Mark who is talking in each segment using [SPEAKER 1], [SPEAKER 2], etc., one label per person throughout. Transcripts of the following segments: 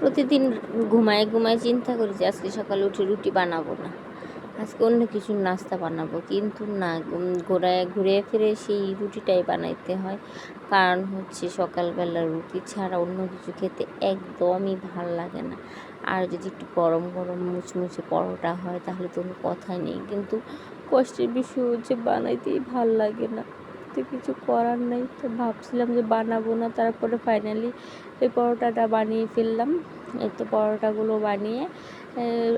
[SPEAKER 1] প্রতিদিন ঘুমায় ঘুমায় চিন্তা করি যে আজকে সকালে উঠে রুটি বানাবো না, আজকে অন্য কিছু নাস্তা বানাবো, কিন্তু না, ঘুরে ফিরে সেই রুটিটাই বানাইতে হয়। কারণ হচ্ছে সকালবেলা রুটি ছাড়া অন্য কিছু খেতে একদমই ভাল লাগে না। আর যদি একটু গরম গরম মুচমুচে পরোটা হয় তাহলে তো কোনো কথাই নেই, কিন্তু কষ্টের বিষয় হচ্ছে বানাইতেই ভাল লাগে না। তো কিছু করার নেই, তো ভাবছিলাম যে বানাবো না, তারপরে ফাইনালি এই পরোটাটা বানিয়ে ফেললাম। এই তো পরোটাগুলো বানিয়ে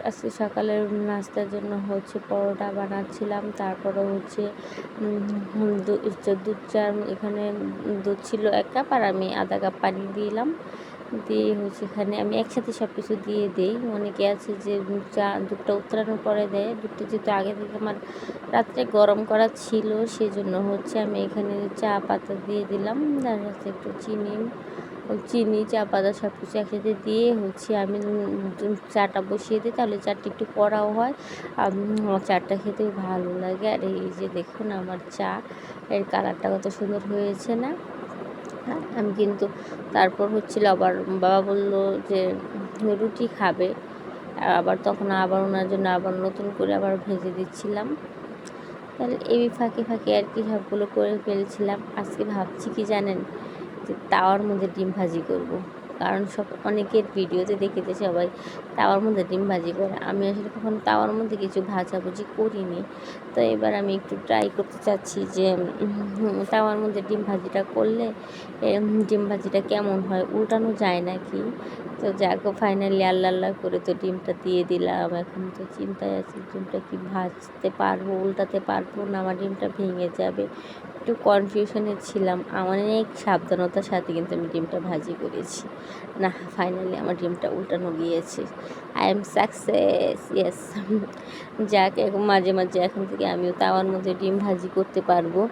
[SPEAKER 1] আজকে সকালের নাস্তার জন্য হচ্ছে পরোটা বানাচ্ছিলাম। তারপরে হচ্ছে দুধ চা, এখানে দুধ ছিল 1 কাপ আর আমি আধা কাপ পানি দিলাম। দিয়ে হচ্ছে এখানে আমি একসাথে সব কিছু দিয়ে দিই। অনেকে আছে যে দুধটা উতরানোর পরে দেয়। দুধটা যেহেতু আগে থেকে আমার রাত্রে গরম করা ছিল, সেজন্য হচ্ছে আমি এখানে চা পাতা দিয়ে দিলাম, তার সাথে একটু চিনি চা পাতা সব কিছু একসাথে দিয়ে হচ্ছে আমি চাটা বসিয়ে দিই, তাহলে চাটা একটু কড়াও হয়। আমার চাটা খেতেও ভালো লাগে। আর এই যে দেখুন আমার চা এর কালারটা কত সুন্দর হয়েছে না। আমি কিন্তু তারপর হচ্ছিল আবার বাবা বলল যে রুটি খাবে, তখন ওনার জন্য আবার নতুন করে আবার ভেজে দিচ্ছিলাম। তাহলে এই ফাঁকে ফাঁকে আর কি সবগুলো করে ফেলছিলাম। আজকে ভাবছি কি জানেন, যে তাওয়ার মধ্যে ডিম ভাজি করব। কারণ অনেকের ভিডিওতে দেখেছে সবাই তাওয়ার মধ্যে ডিম ভাজি করে। আমি আসলে কখনো তাওয়ার মধ্যে কিছু ভাজাভুজি করিনি, তো এবার আমি একটু ট্রাই করতে চাচ্ছি যে তাওয়ার মধ্যে ডিম ভাজিটা করলে ডিম ভাজিটা কেমন হয়, উল্টানো যায় নাকি। তো যাকে ফাইনালি আল্লাহ করে তো ডিমটা দিয়ে দিলাম। এখন তো চিন্তায় আছি ডিমটা কি ভাজতে পারবো, উল্টাতে পারবো না, আমার ডিমটা ভেঙে যাবে। একটু কনফিউশনে ছিলাম। অনেক সাবধানতার সাথে কিন্তু আমি ডিমটা ভাজি করেছি। না, ফাইনালি আমার ডিমটা উল্টানো গিয়েছে। I am success, yes. যাক, মাঝে মাঝে এখন থেকে আমিও তাওয়ার মধ্যে ডিম ভাজি করতে পারবো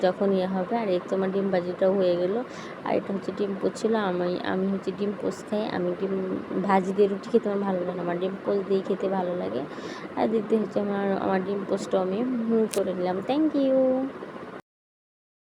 [SPEAKER 1] যখন হবে। আর এই তো আমার ডিম ভাজিটাও হয়ে গেল। আর এটা হচ্ছে ডিম পোস্ট ছিল। আমি হচ্ছে ডিম পোস্ট খাই। আমি ডিম ভাজি দিয়ে রুটি খেতে আমার ভালো লাগে না, আমার ডিম পোস্ট দিয়ে খেতে ভালো লাগে। আর দিতে হচ্ছে আমার ডিম পোস্টও আমি করে নিলাম। Thank you.